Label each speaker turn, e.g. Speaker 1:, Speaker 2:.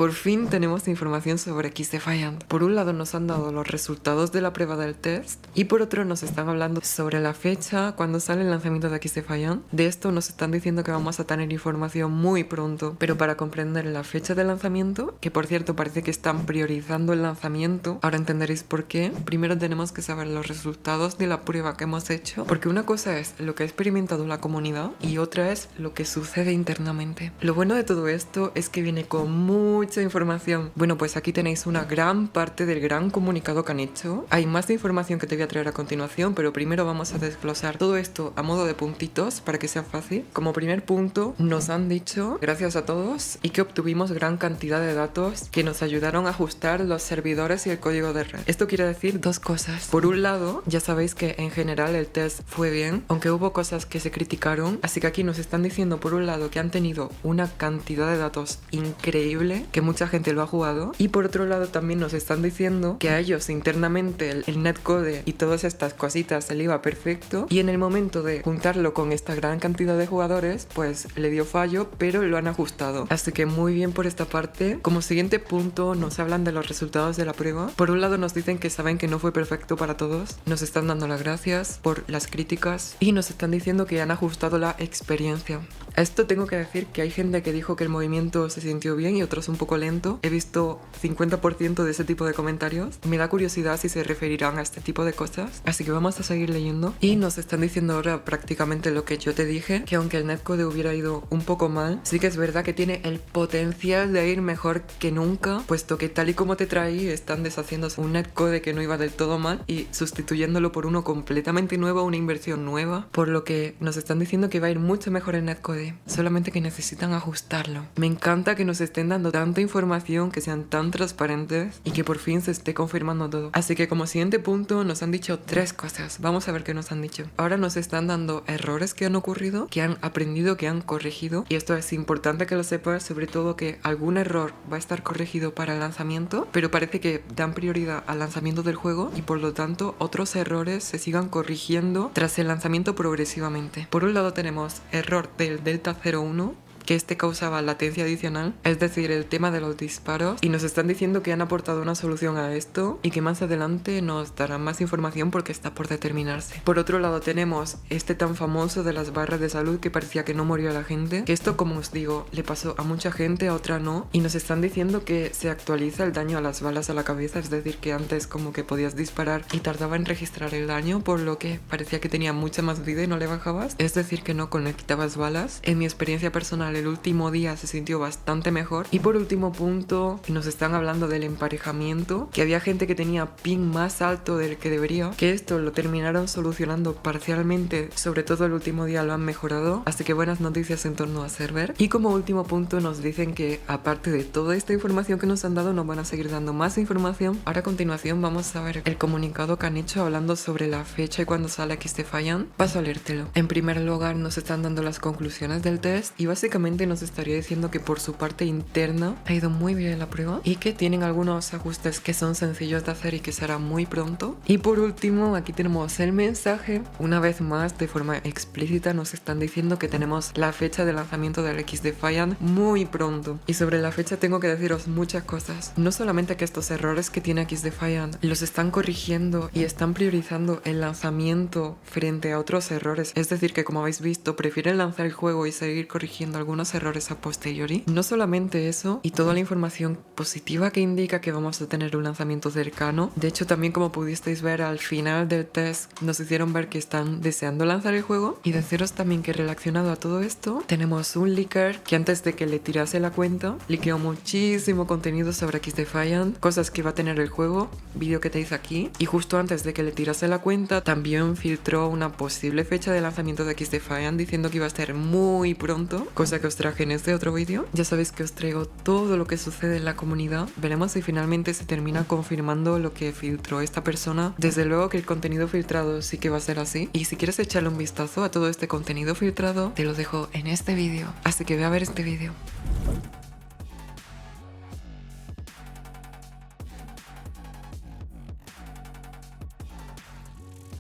Speaker 1: Por fin tenemos información sobre X Defiant. Por un lado nos han dado los resultados de la prueba del test y por otro nos están hablando sobre la fecha cuando sale el lanzamiento de X Defiant. De esto nos están diciendo que vamos a tener información muy pronto, pero para comprender la fecha de lanzamiento, que por cierto parece que están priorizando el lanzamiento, ahora entenderéis por qué. Primero tenemos que saber los resultados de la prueba que hemos hecho, porque una cosa es lo que ha experimentado la comunidad y otra es lo que sucede internamente. Lo bueno de todo esto es que viene con mucha información. Bueno, pues aquí tenéis una gran parte del gran comunicado que han hecho. Hay más de información que te voy a traer a continuación, pero primero vamos a desglosar todo esto a modo de puntitos para que sea fácil. Como primer punto, nos han dicho gracias a todos y que obtuvimos gran cantidad de datos que nos ayudaron a ajustar los servidores y el código de red. Esto quiere decir dos cosas. Por un lado, ya sabéis que en general el test fue bien, aunque hubo cosas que se criticaron, así que aquí nos están diciendo por un lado que han tenido una cantidad de datos increíble, que mucha gente lo ha jugado, y por otro lado también nos están diciendo que a ellos internamente el netcode y todas estas cositas se le iba perfecto, y en el momento de juntarlo con esta gran cantidad de jugadores pues le dio fallo, pero lo han ajustado, así que muy bien por esta parte. Como siguiente punto nos hablan de los resultados de la prueba. Por un lado nos dicen que saben que no fue perfecto para todos, nos están dando las gracias por las críticas y nos están diciendo que han ajustado la experiencia. A esto tengo que decir que hay gente que dijo que el movimiento se sintió bien y otros un poco lento. He visto 50% de ese tipo de comentarios. Me da curiosidad si se referirán a este tipo de cosas, así que vamos a seguir leyendo. Y nos están diciendo ahora prácticamente lo que yo te dije, que aunque el netcode hubiera ido un poco mal, sí que es verdad que tiene el potencial de ir mejor que nunca, puesto que tal y como te traí, están deshaciéndose un netcode que no iba del todo mal y sustituyéndolo por uno completamente nuevo, una inversión nueva, por lo que nos están diciendo que va a ir mucho mejor el netcode, solamente que necesitan ajustarlo. Me encanta que nos estén dando tanta información, que sean tan transparentes y que por fin se esté confirmando todo. Así que como siguiente punto nos han dicho tres cosas. Vamos a ver qué nos han dicho. Ahora nos están dando errores que han ocurrido, que han aprendido, que han corregido, y esto es importante que lo sepas, sobre todo que algún error va a estar corregido para el lanzamiento, pero parece que dan prioridad al lanzamiento del juego y por lo tanto otros errores se sigan corrigiendo tras el lanzamiento progresivamente. Por un lado tenemos error del Delta 01, que este causaba latencia adicional, es decir, el tema de los disparos, y nos están diciendo que han aportado una solución a esto y que más adelante nos darán más información porque está por determinarse. Por otro lado tenemos este tan famoso de las barras de salud que parecía que no murió la gente, que esto, como os digo, le pasó a mucha gente, a otra no, y nos están diciendo que se actualiza el daño a las balas a la cabeza, es decir, que antes como que podías disparar y tardaba en registrar el daño, por lo que parecía que tenía mucha más vida y no le bajabas, es decir, que no conectabas balas. En mi experiencia personal el último día se sintió bastante mejor. Y por último punto, nos están hablando del emparejamiento, que había gente que tenía ping más alto del que debería, que esto lo terminaron solucionando parcialmente, sobre todo el último día lo han mejorado, así que buenas noticias en torno a server. Y como último punto nos dicen que aparte de toda esta información que nos han dado, nos van a seguir dando más información. Ahora a continuación vamos a ver el comunicado que han hecho hablando sobre la fecha y cuándo sale X Defiant. Paso a leértelo. En primer lugar nos están dando las conclusiones del test y básicamente nos estaría diciendo que por su parte interna ha ido muy bien la prueba y que tienen algunos ajustes que son sencillos de hacer y que será muy pronto. Y por último aquí tenemos el mensaje. Una vez más, de forma explícita, nos están diciendo que tenemos la fecha de lanzamiento del X Defiant muy pronto. Y sobre la fecha tengo que deciros muchas cosas. No solamente que estos errores que tiene X Defiant los están corrigiendo y están priorizando el lanzamiento frente a otros errores, es decir, que como habéis visto prefieren lanzar el juego y seguir corrigiendo algunos errores a posteriori. No solamente eso, y toda la información positiva que indica que vamos a tener un lanzamiento cercano. De hecho, también como pudisteis ver al final del test, nos hicieron ver que están deseando lanzar el juego. Y deciros también que relacionado a todo esto, tenemos un leaker que antes de que le tirase la cuenta, liqueó muchísimo contenido sobre X Defiant, cosas que iba a tener el juego, vídeo que te hice aquí. Y justo antes de que le tirase la cuenta, también filtró una posible fecha de lanzamiento de X Defiant, diciendo que iba a estar muy pronto, cosa que os traje en este otro vídeo. Ya sabéis que os traigo todo lo que sucede en la comunidad. Veremos si finalmente se termina confirmando lo que filtró esta persona. Desde luego que el contenido filtrado sí que va a ser así. Y si quieres echarle un vistazo a todo este contenido filtrado, te lo dejo en este vídeo. Así que ve a ver este vídeo.